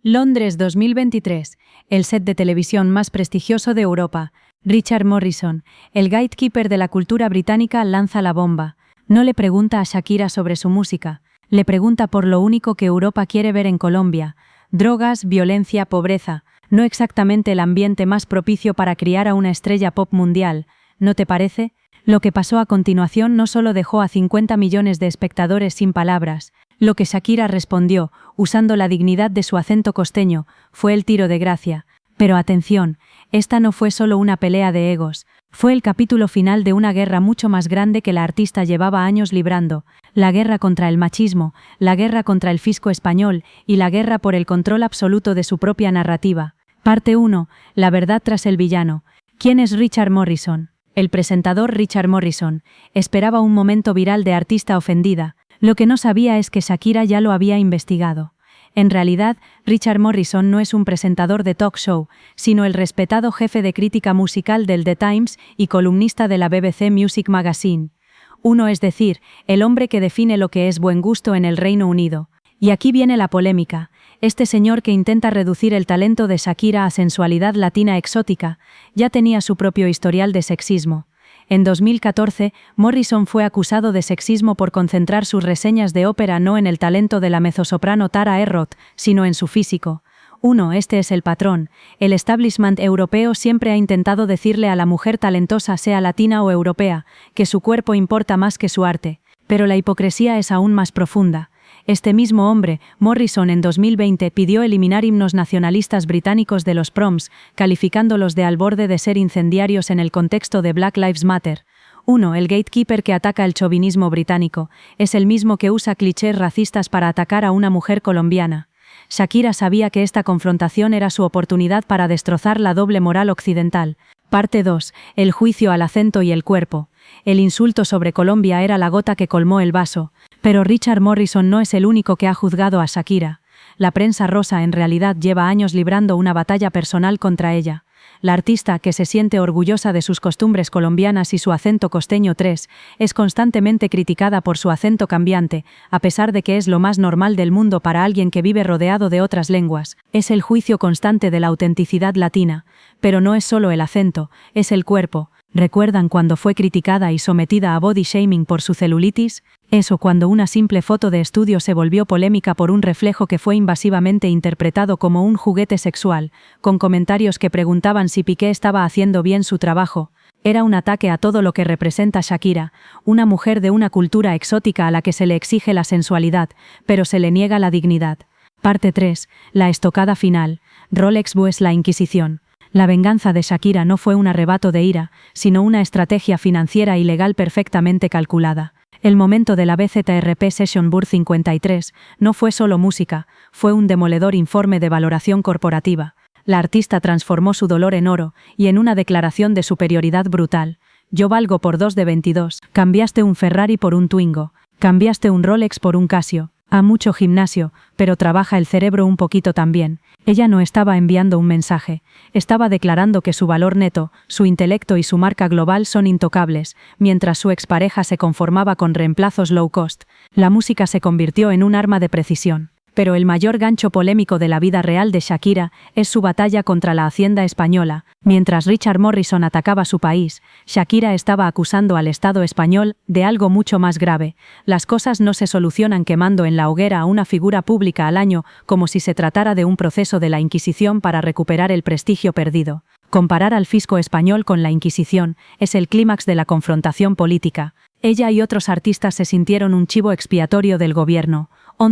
Londres 2023, el set de televisión más prestigioso de Europa. Richard Morrison, el gatekeeper de la cultura británica, lanza la bomba. No le pregunta a Shakira sobre su música, le pregunta por lo único que Europa quiere ver en Colombia: drogas, violencia, pobreza. No exactamente el ambiente más propicio para criar a una estrella pop mundial, ¿no te parece? Lo que pasó a continuación no solo dejó a 50 millones de espectadores sin palabras. Lo que Shakira respondió, usando la dignidad de su acento costeño, fue el tiro de gracia. Pero atención, esta no fue solo una pelea de egos, fue el capítulo final de una guerra mucho más grande que la artista llevaba años librando: la guerra contra el machismo, la guerra contra el fisco español y la guerra por el control absoluto de su propia narrativa. Parte 1. La verdad tras el villano. ¿Quién es Richard Morrison? El presentador Richard Morrison esperaba un momento viral de artista ofendida. Lo que no sabía es que Shakira ya lo había investigado. En realidad, Richard Morrison no es un presentador de talk show, sino el respetado jefe de crítica musical del The Times y columnista de la BBC Music Magazine. Es decir, el hombre que define lo que es buen gusto en el Reino Unido. Y aquí viene la polémica. Este señor, que intenta reducir el talento de Shakira a sensualidad latina exótica, ya tenía su propio historial de sexismo. En 2014, Morrison fue acusado de sexismo por concentrar sus reseñas de ópera no en el talento de la mezzosoprano Tara Erroth, sino en su físico. Este es el patrón. El establishment europeo siempre ha intentado decirle a la mujer talentosa, sea latina o europea, que su cuerpo importa más que su arte. Pero la hipocresía es aún más profunda. Este mismo hombre, Morrison, en 2020 pidió eliminar himnos nacionalistas británicos de los proms, calificándolos de al borde de ser incendiarios en el contexto de Black Lives Matter. El gatekeeper que ataca el chauvinismo británico es el mismo que usa clichés racistas para atacar a una mujer colombiana. Shakira sabía que esta confrontación era su oportunidad para destrozar la doble moral occidental. Parte 2. El juicio al acento y el cuerpo. El insulto sobre Colombia era la gota que colmó el vaso. Pero Richard Morrison no es el único que ha juzgado a Shakira. La prensa rosa en realidad lleva años librando una batalla personal contra ella. La artista, que se siente orgullosa de sus costumbres colombianas y su acento costeño 3, es constantemente criticada por su acento cambiante, a pesar de que es lo más normal del mundo para alguien que vive rodeado de otras lenguas. Es el juicio constante de la autenticidad latina. Pero no es solo el acento, es el cuerpo. ¿Recuerdan cuando fue criticada y sometida a body shaming por su celulitis? Cuando una simple foto de estudio se volvió polémica por un reflejo que fue invasivamente interpretado como un juguete sexual, con comentarios que preguntaban si Piqué estaba haciendo bien su trabajo. Era un ataque a todo lo que representa Shakira, una mujer de una cultura exótica a la que se le exige la sensualidad, pero se le niega la dignidad. Parte 3. La estocada final. Rolex vs la Inquisición. La venganza de Shakira no fue un arrebato de ira, sino una estrategia financiera y legal perfectamente calculada. El momento de la BZRP Session Board 53 no fue solo música, fue un demoledor informe de valoración corporativa. La artista transformó su dolor en oro, y en una declaración de superioridad brutal: yo valgo por 2 de 22. Cambiaste un Ferrari por un Twingo. Cambiaste un Rolex por un Casio. A mucho gimnasio, pero trabaja el cerebro un poquito también. Ella no estaba enviando un mensaje, estaba declarando que su valor neto, su intelecto y su marca global son intocables, mientras su expareja se conformaba con reemplazos low cost. La música se convirtió en un arma de precisión. Pero el mayor gancho polémico de la vida real de Shakira es su batalla contra la Hacienda española. Mientras Richard Morrison atacaba su país, Shakira estaba acusando al Estado español de algo mucho más grave. Las cosas no se solucionan quemando en la hoguera a una figura pública al año, como si se tratara de un proceso de la Inquisición para recuperar el prestigio perdido. Comparar al fisco español con la Inquisición es el clímax de la confrontación política. Ella y otros artistas se sintieron un chivo expiatorio del gobierno.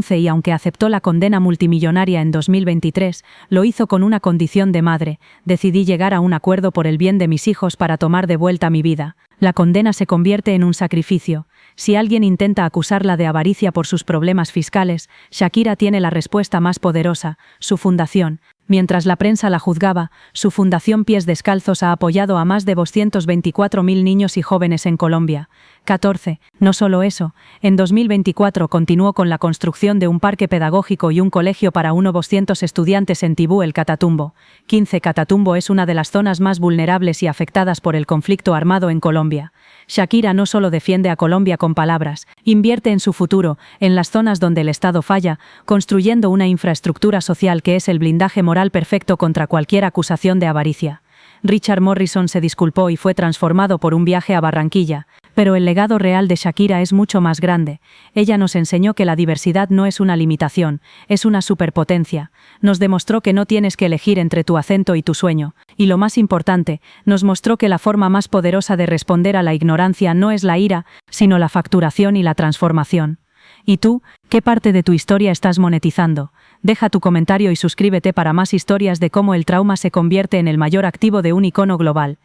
Y aunque aceptó la condena multimillonaria en 2023, lo hizo con una condición de madre: decidí llegar a un acuerdo por el bien de mis hijos para tomar de vuelta mi vida. La condena se convierte en un sacrificio. Si alguien intenta acusarla de avaricia por sus problemas fiscales, Shakira tiene la respuesta más poderosa: su fundación. Mientras la prensa la juzgaba, su fundación Pies Descalzos ha apoyado a más de 224.000 niños y jóvenes en Colombia. 14. No solo eso, en 2024 continuó con la construcción de un parque pedagógico y un colegio para unos 200 estudiantes en Tibú el Catatumbo. 15. Catatumbo es una de las zonas más vulnerables y afectadas por el conflicto armado en Colombia. Shakira no solo defiende a Colombia con palabras, invierte en su futuro, en las zonas donde el Estado falla, construyendo una infraestructura social que es el blindaje moral perfecto contra cualquier acusación de avaricia. Richard Morrison se disculpó y fue transformado por un viaje a Barranquilla, pero el legado real de Shakira es mucho más grande. Ella nos enseñó que la diversidad no es una limitación, es una superpotencia. Nos demostró que no tienes que elegir entre tu acento y tu sueño. Y lo más importante, nos mostró que la forma más poderosa de responder a la ignorancia no es la ira, sino la facturación y la transformación. ¿Y tú, qué parte de tu historia estás monetizando? Deja tu comentario y suscríbete para más historias de cómo el trauma se convierte en el mayor activo de un icono global.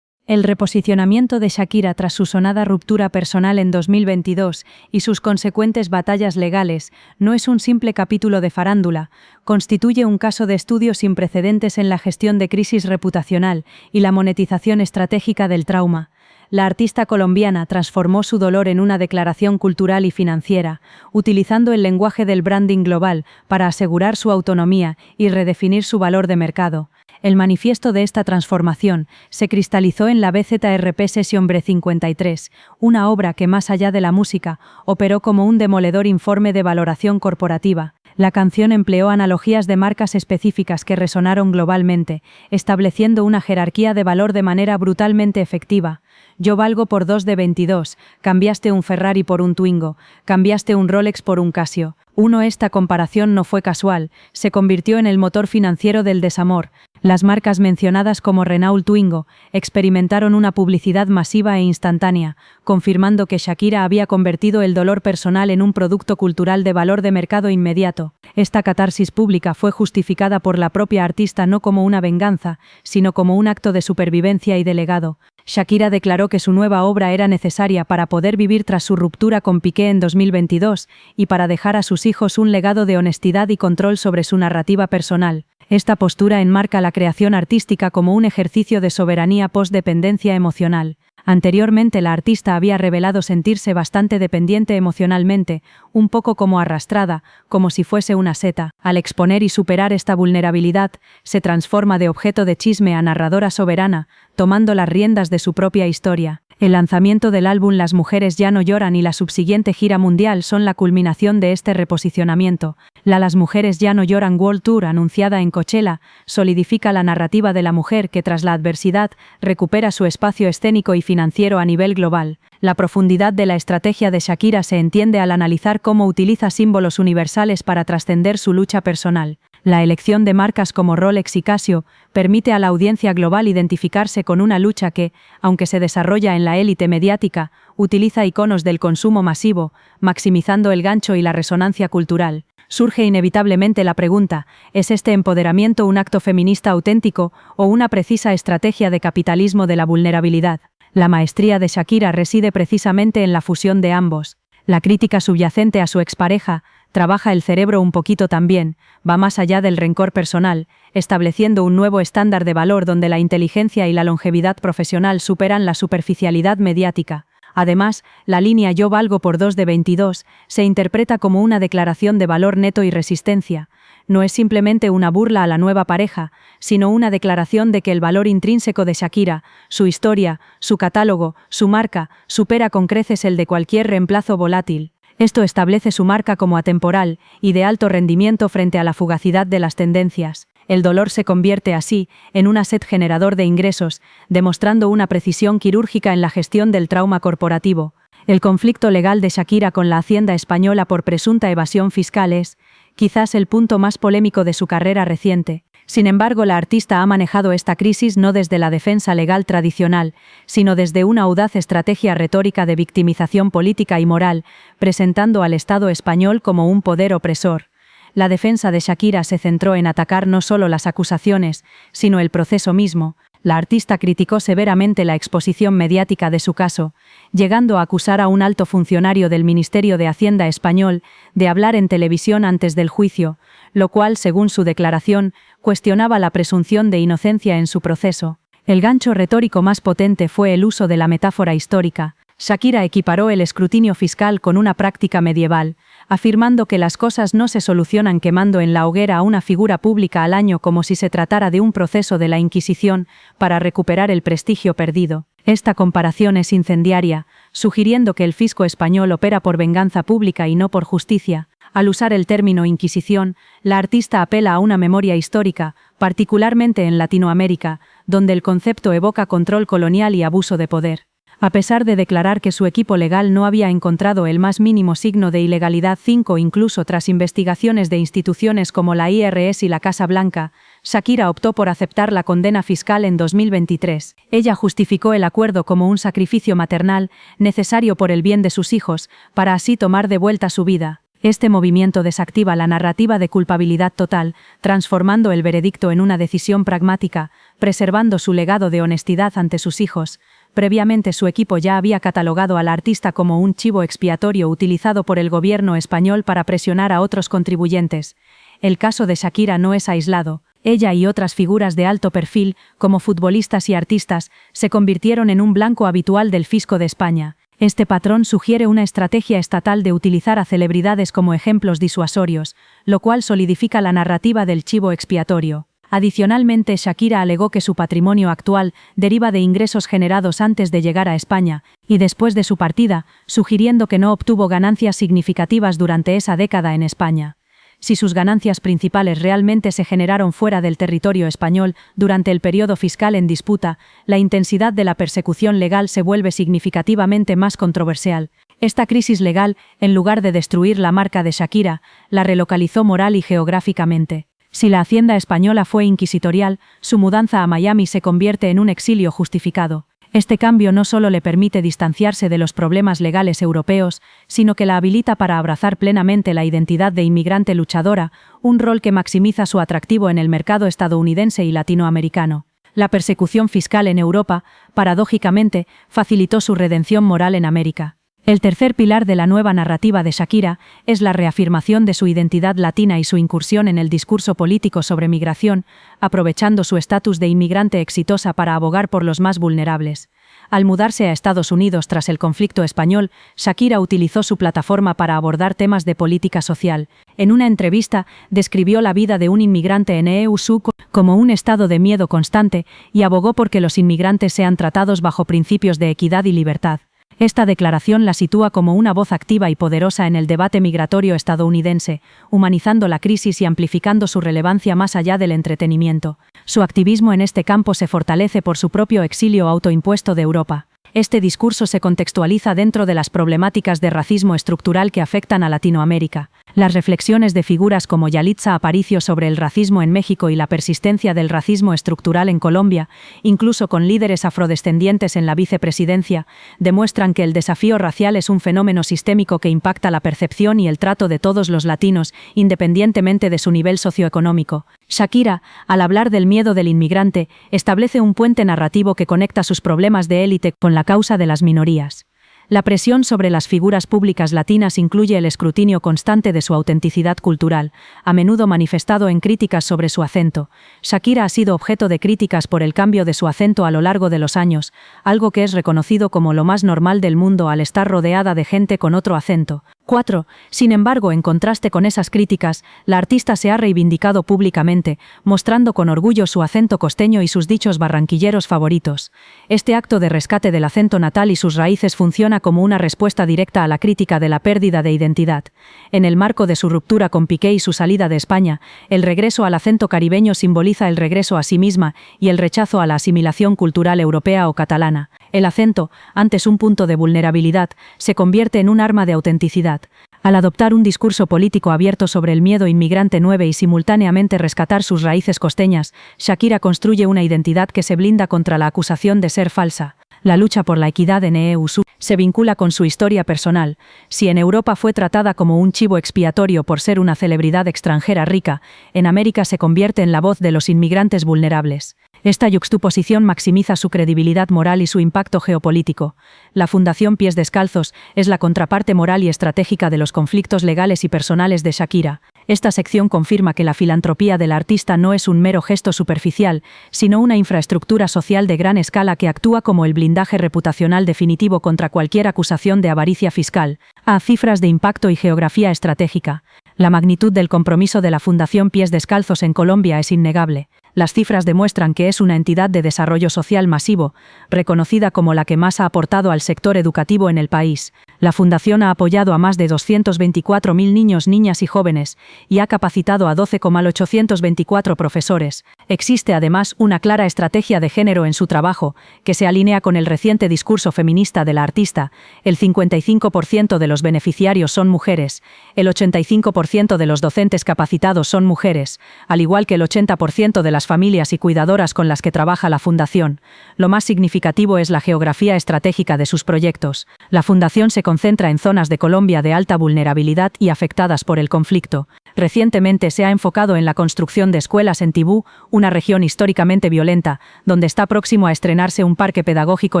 El reposicionamiento de Shakira tras su sonada ruptura personal en 2022 y sus consecuentes batallas legales no es un simple capítulo de farándula, constituye un caso de estudio sin precedentes en la gestión de crisis reputacional y la monetización estratégica del trauma. La artista colombiana transformó su dolor en una declaración cultural y financiera, utilizando el lenguaje del branding global para asegurar su autonomía y redefinir su valor de mercado. El manifiesto de esta transformación se cristalizó en la BZRP Session Bre 53, una obra que, más allá de la música, operó como un demoledor informe de valoración corporativa. La canción empleó analogías de marcas específicas que resonaron globalmente, estableciendo una jerarquía de valor de manera brutalmente efectiva. Yo valgo por 2 de 22, cambiaste un Ferrari por un Twingo, cambiaste un Rolex por un Casio. Esta comparación no fue casual, se convirtió en el motor financiero del desamor. Las marcas mencionadas como Renault Twingo experimentaron una publicidad masiva e instantánea, confirmando que Shakira había convertido el dolor personal en un producto cultural de valor de mercado inmediato. Esta catarsis pública fue justificada por la propia artista no como una venganza, sino como un acto de supervivencia y de legado. Shakira declaró que su nueva obra era necesaria para poder vivir tras su ruptura con Piqué en 2022 y para dejar a sus hijos un legado de honestidad y control sobre su narrativa personal. Esta postura enmarca la creación artística como un ejercicio de soberanía post-dependencia emocional. Anteriormente la artista había revelado sentirse bastante dependiente emocionalmente, un poco como arrastrada, como si fuese una seta. Al exponer y superar esta vulnerabilidad, se transforma de objeto de chisme a narradora soberana, tomando las riendas de su propia historia. El lanzamiento del álbum Las mujeres ya no lloran y la subsiguiente gira mundial son la culminación de este reposicionamiento. La Las mujeres ya no lloran World Tour, anunciada en Coachella, solidifica la narrativa de la mujer que tras la adversidad recupera su espacio escénico y financiero a nivel global. La profundidad de la estrategia de Shakira se entiende al analizar cómo utiliza símbolos universales para trascender su lucha personal. La elección de marcas como Rolex y Casio permite a la audiencia global identificarse con una lucha que, aunque se desarrolla en la élite mediática, utiliza iconos del consumo masivo, maximizando el gancho y la resonancia cultural. Surge inevitablemente la pregunta, ¿es este empoderamiento un acto feminista auténtico o una precisa estrategia de capitalismo de la vulnerabilidad? La maestría de Shakira reside precisamente en la fusión de ambos. La crítica subyacente a su expareja trabaja el cerebro un poquito también, va más allá del rencor personal, estableciendo un nuevo estándar de valor donde la inteligencia y la longevidad profesional superan la superficialidad mediática. Además, la línea Yo valgo por 2 de 22 se interpreta como una declaración de valor neto y resistencia. No es simplemente una burla a la nueva pareja, sino una declaración de que el valor intrínseco de Shakira, su historia, su catálogo, su marca, supera con creces el de cualquier reemplazo volátil. Esto establece su marca como atemporal y de alto rendimiento frente a la fugacidad de las tendencias. El dolor se convierte así en un asset generador de ingresos, demostrando una precisión quirúrgica en la gestión del trauma corporativo. El conflicto legal de Shakira con la Hacienda española por presunta evasión fiscal es, quizás, el punto más polémico de su carrera reciente. Sin embargo, la artista ha manejado esta crisis no desde la defensa legal tradicional, sino desde una audaz estrategia retórica de victimización política y moral, presentando al Estado español como un poder opresor. La defensa de Shakira se centró en atacar no solo las acusaciones, sino el proceso mismo. La artista criticó severamente la exposición mediática de su caso, llegando a acusar a un alto funcionario del Ministerio de Hacienda español de hablar en televisión antes del juicio, lo cual, según su declaración, cuestionaba la presunción de inocencia en su proceso. El gancho retórico más potente fue el uso de la metáfora histórica. Shakira equiparó el escrutinio fiscal con una práctica medieval, afirmando que las cosas no se solucionan quemando en la hoguera a una figura pública al año como si se tratara de un proceso de la Inquisición para recuperar el prestigio perdido. Esta comparación es incendiaria, sugiriendo que el fisco español opera por venganza pública y no por justicia. Al usar el término Inquisición, la artista apela a una memoria histórica, particularmente en Latinoamérica, donde el concepto evoca control colonial y abuso de poder. A pesar de declarar que su equipo legal no había encontrado el más mínimo signo de ilegalidad incluso tras investigaciones de instituciones como la IRS y la Casa Blanca, Shakira optó por aceptar la condena fiscal en 2023. Ella justificó el acuerdo como un sacrificio maternal, necesario por el bien de sus hijos, para así tomar de vuelta su vida. Este movimiento desactiva la narrativa de culpabilidad total, transformando el veredicto en una decisión pragmática, preservando su legado de honestidad ante sus hijos. Previamente su equipo ya había catalogado al artista como un chivo expiatorio utilizado por el gobierno español para presionar a otros contribuyentes. El caso de Shakira no es aislado. Ella y otras figuras de alto perfil, como futbolistas y artistas, se convirtieron en un blanco habitual del fisco de España. Este patrón sugiere una estrategia estatal de utilizar a celebridades como ejemplos disuasorios, lo cual solidifica la narrativa del chivo expiatorio. Adicionalmente, Shakira alegó que su patrimonio actual deriva de ingresos generados antes de llegar a España y después de su partida, sugiriendo que no obtuvo ganancias significativas durante esa década en España. Si sus ganancias principales realmente se generaron fuera del territorio español durante el periodo fiscal en disputa, la intensidad de la persecución legal se vuelve significativamente más controversial. Esta crisis legal, en lugar de destruir la marca de Shakira, la relocalizó moral y geográficamente. Si la hacienda española fue inquisitorial, su mudanza a Miami se convierte en un exilio justificado. Este cambio no solo le permite distanciarse de los problemas legales europeos, sino que la habilita para abrazar plenamente la identidad de inmigrante luchadora, un rol que maximiza su atractivo en el mercado estadounidense y latinoamericano. La persecución fiscal en Europa, paradójicamente, facilitó su redención moral en América. El tercer pilar de la nueva narrativa de Shakira es la reafirmación de su identidad latina y su incursión en el discurso político sobre migración, aprovechando su estatus de inmigrante exitosa para abogar por los más vulnerables. Al mudarse a Estados Unidos tras el conflicto español, Shakira utilizó su plataforma para abordar temas de política social. En una entrevista, describió la vida de un inmigrante en EU-SU como un estado de miedo constante y abogó por que los inmigrantes sean tratados bajo principios de equidad y libertad. Esta declaración la sitúa como una voz activa y poderosa en el debate migratorio estadounidense, humanizando la crisis y amplificando su relevancia más allá del entretenimiento. Su activismo en este campo se fortalece por su propio exilio autoimpuesto de Europa. Este discurso se contextualiza dentro de las problemáticas de racismo estructural que afectan a Latinoamérica. Las reflexiones de figuras como Yalitza Aparicio sobre el racismo en México y la persistencia del racismo estructural en Colombia, incluso con líderes afrodescendientes en la vicepresidencia, demuestran que el desafío racial es un fenómeno sistémico que impacta la percepción y el trato de todos los latinos, independientemente de su nivel socioeconómico. Shakira, al hablar del miedo del inmigrante, establece un puente narrativo que conecta sus problemas de élite con la causa de las minorías. La presión sobre las figuras públicas latinas incluye el escrutinio constante de su autenticidad cultural, a menudo manifestado en críticas sobre su acento. Shakira ha sido objeto de críticas por el cambio de su acento a lo largo de los años, algo que es reconocido como lo más normal del mundo al estar rodeada de gente con otro acento. 4. Sin embargo, en contraste con esas críticas, la artista se ha reivindicado públicamente, mostrando con orgullo su acento costeño y sus dichos barranquilleros favoritos. Este acto de rescate del acento natal y sus raíces funciona como una respuesta directa a la crítica de la pérdida de identidad. En el marco de su ruptura con Piqué y su salida de España, el regreso al acento caribeño simboliza el regreso a sí misma y el rechazo a la asimilación cultural europea o catalana. El acento, antes un punto de vulnerabilidad, se convierte en un arma de autenticidad. Al adoptar un discurso político abierto sobre el miedo inmigrante nueve y simultáneamente rescatar sus raíces costeñas, Shakira construye una identidad que se blinda contra la acusación de ser falsa. La lucha por la equidad en EU-SU se vincula con su historia personal. Si en Europa fue tratada como un chivo expiatorio por ser una celebridad extranjera rica, en América se convierte en la voz de los inmigrantes vulnerables. Esta yuxtaposición maximiza su credibilidad moral y su impacto geopolítico. La Fundación Pies Descalzos es la contraparte moral y estratégica de los conflictos legales y personales de Shakira. Esta sección confirma que la filantropía del artista no es un mero gesto superficial, sino una infraestructura social de gran escala que actúa como el blindaje reputacional definitivo contra cualquier acusación de avaricia fiscal. A cifras de impacto y geografía estratégica. La magnitud del compromiso de la Fundación Pies Descalzos en Colombia es innegable. Las cifras demuestran que es una entidad de desarrollo social masivo, reconocida como la que más ha aportado al sector educativo en el país. La Fundación ha apoyado a más de 224.000 niños, niñas y jóvenes, y ha capacitado a 12,824 profesores. Existe además una clara estrategia de género en su trabajo, que se alinea con el reciente discurso feminista de la artista. El 55% de los beneficiarios son mujeres, el 85% de los docentes capacitados son mujeres, al igual que el 80% de las familias y cuidadoras con las que trabaja la Fundación. Lo más significativo es la geografía estratégica de sus proyectos. La Fundación se concentra en zonas de Colombia de alta vulnerabilidad y afectadas por el conflicto. Recientemente se ha enfocado en la construcción de escuelas en Tibú, una región históricamente violenta, donde está próximo a estrenarse un parque pedagógico,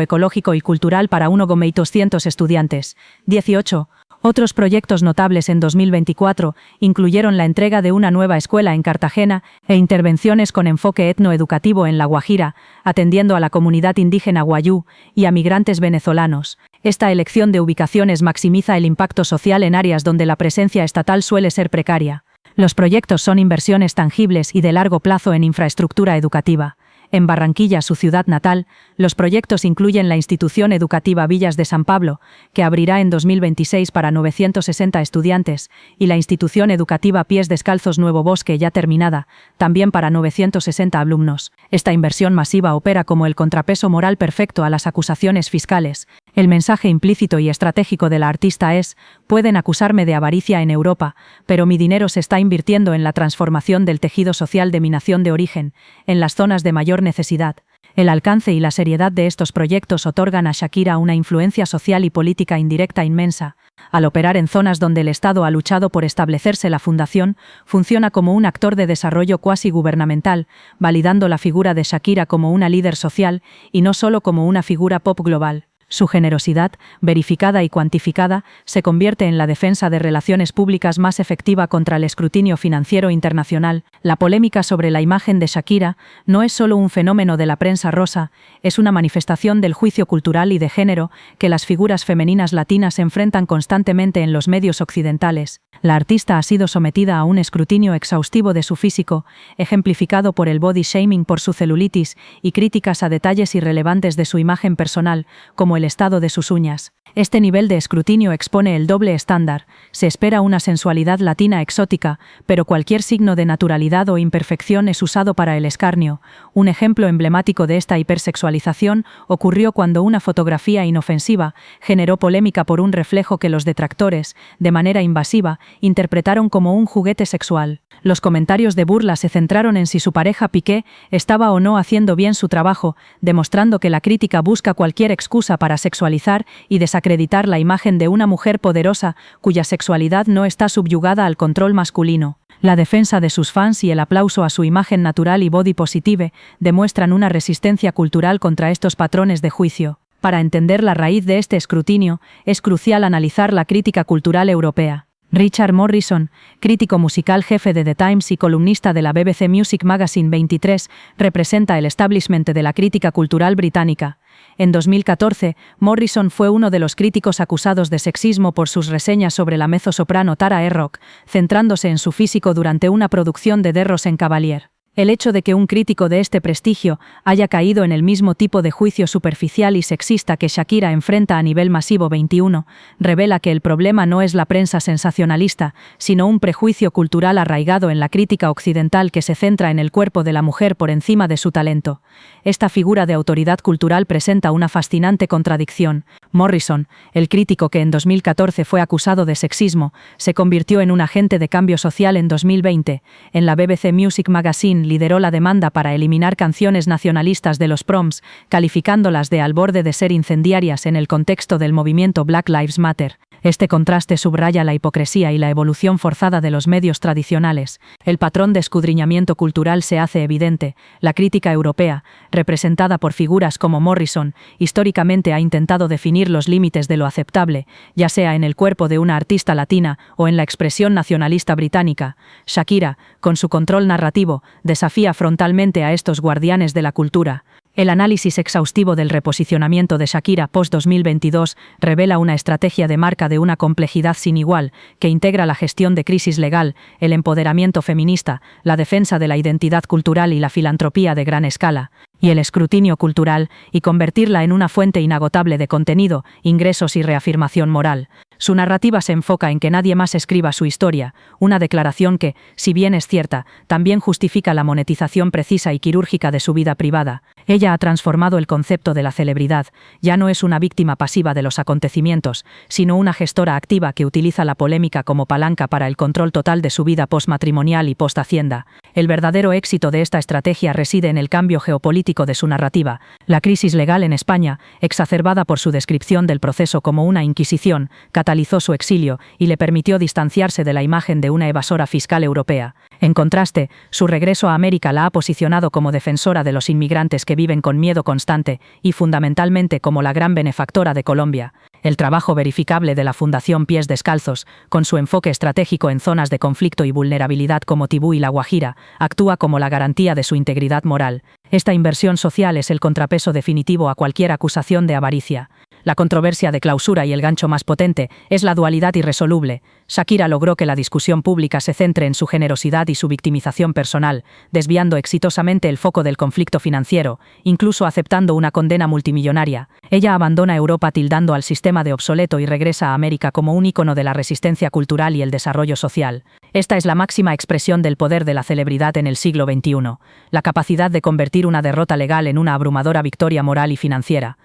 ecológico y cultural para 1,200 estudiantes. 18. Otros proyectos notables en 2024 incluyeron la entrega de una nueva escuela en Cartagena e intervenciones con enfoque etnoeducativo en La Guajira, atendiendo a la comunidad indígena guayú y a migrantes venezolanos. Esta elección de ubicaciones maximiza el impacto social en áreas donde la presencia estatal suele ser precaria. Los proyectos son inversiones tangibles y de largo plazo en infraestructura educativa. En Barranquilla, su ciudad natal, los proyectos incluyen la institución educativa Villas de San Pablo, que abrirá en 2026 para 960 estudiantes, y la institución educativa Pies Descalzos Nuevo Bosque, ya terminada, también para 960 alumnos. Esta inversión masiva opera como el contrapeso moral perfecto a las acusaciones fiscales. El mensaje implícito y estratégico de la artista es: pueden acusarme de avaricia en Europa, pero mi dinero se está invirtiendo en la transformación del tejido social de mi nación de origen, en las zonas de mayor necesidad. El alcance y la seriedad de estos proyectos otorgan a Shakira una influencia social y política indirecta inmensa. Al operar en zonas donde el Estado ha luchado por establecerse, la Fundación funciona como un actor de desarrollo cuasi gubernamental, validando la figura de Shakira como una líder social y no solo como una figura pop global. Su generosidad, verificada y cuantificada, se convierte en la defensa de relaciones públicas más efectiva contra el escrutinio financiero internacional. La polémica sobre la imagen de Shakira no es solo un fenómeno de la prensa rosa, es una manifestación del juicio cultural y de género que las figuras femeninas latinas enfrentan constantemente en los medios occidentales. La artista ha sido sometida a un escrutinio exhaustivo de su físico, ejemplificado por el body shaming por su celulitis y críticas a detalles irrelevantes de su imagen personal, como el estado de sus uñas. Este nivel de escrutinio expone el doble estándar. Se espera una sensualidad latina exótica, pero cualquier signo de naturalidad o imperfección es usado para el escarnio. Un ejemplo emblemático de esta hipersexualización ocurrió cuando una fotografía inofensiva generó polémica por un reflejo que los detractores, de manera invasiva, interpretaron como un juguete sexual. Los comentarios de burla se centraron en si su pareja Piqué estaba o no haciendo bien su trabajo, demostrando que la crítica busca cualquier excusa para sexualizar y desacreditar la imagen de una mujer poderosa cuya sexualidad no está subyugada al control masculino. La defensa de sus fans y el aplauso a su imagen natural y body positive demuestran una resistencia cultural contra estos patrones de juicio. Para entender la raíz de este escrutinio, es crucial analizar la crítica cultural europea. Richard Morrison, crítico musical jefe de The Times y columnista de la BBC Music Magazine 23, representa el establishment de la crítica cultural británica. En 2014, Morrison fue uno de los críticos acusados de sexismo por sus reseñas sobre la mezzosoprano Tara Errock, centrándose en su físico durante una producción de The Rosencavalier. El hecho de que un crítico de este prestigio haya caído en el mismo tipo de juicio superficial y sexista que Shakira enfrenta a nivel masivo 21, revela que el problema no es la prensa sensacionalista, sino un prejuicio cultural arraigado en la crítica occidental que se centra en el cuerpo de la mujer por encima de su talento. Esta figura de autoridad cultural presenta una fascinante contradicción. Morrison, el crítico que en 2014 fue acusado de sexismo, se convirtió en un agente de cambio social en 2020. En la BBC Music Magazine Morrison lideró la demanda para eliminar canciones nacionalistas de los proms, calificándolas de al borde de ser incendiarias en el contexto del movimiento Black Lives Matter. Este contraste subraya la hipocresía y la evolución forzada de los medios tradicionales. El patrón de escudriñamiento cultural se hace evidente. La crítica europea, representada por figuras como Morrison, históricamente ha intentado definir los límites de lo aceptable, ya sea en el cuerpo de una artista latina o en la expresión nacionalista británica. Shakira, con su control narrativo, desafía frontalmente a estos guardianes de la cultura. El análisis exhaustivo del reposicionamiento de Shakira post-2022 revela una estrategia de marca de una complejidad sin igual, que integra la gestión de crisis legal, el empoderamiento feminista, la defensa de la identidad cultural y la filantropía de gran escala, y el escrutinio cultural, y convertirla en una fuente inagotable de contenido, ingresos y reafirmación moral. Su narrativa se enfoca en que nadie más escriba su historia, una declaración que, si bien es cierta, también justifica la monetización precisa y quirúrgica de su vida privada. Ella ha transformado el concepto de la celebridad, ya no es una víctima pasiva de los acontecimientos, sino una gestora activa que utiliza la polémica como palanca para el control total de su vida postmatrimonial y post-Hacienda. El verdadero éxito de esta estrategia reside en el cambio geopolítico de su narrativa. La crisis legal en España, exacerbada por su descripción del proceso como una inquisición, catalizó su exilio y le permitió distanciarse de la imagen de una evasora fiscal europea. En contraste, su regreso a América la ha posicionado como defensora de los inmigrantes que viven con miedo constante y fundamentalmente como la gran benefactora de Colombia. El trabajo verificable de la Fundación Pies Descalzos, con su enfoque estratégico en zonas de conflicto y vulnerabilidad como Tibú y La Guajira, actúa como la garantía de su integridad moral. Esta inversión social es el contrapeso definitivo a cualquier acusación de avaricia. La controversia de clausura y el gancho más potente es la dualidad irresoluble. Shakira logró que la discusión pública se centre en su generosidad y su victimización personal, desviando exitosamente el foco del conflicto financiero, incluso aceptando una condena multimillonaria. Ella abandona Europa tildando al sistema de obsoleto y regresa a América como un ícono de la resistencia cultural y el desarrollo social. Esta es la máxima expresión del poder de la celebridad en el siglo XXI, la capacidad de convertir una derrota legal en una abrumadora victoria moral y financiera.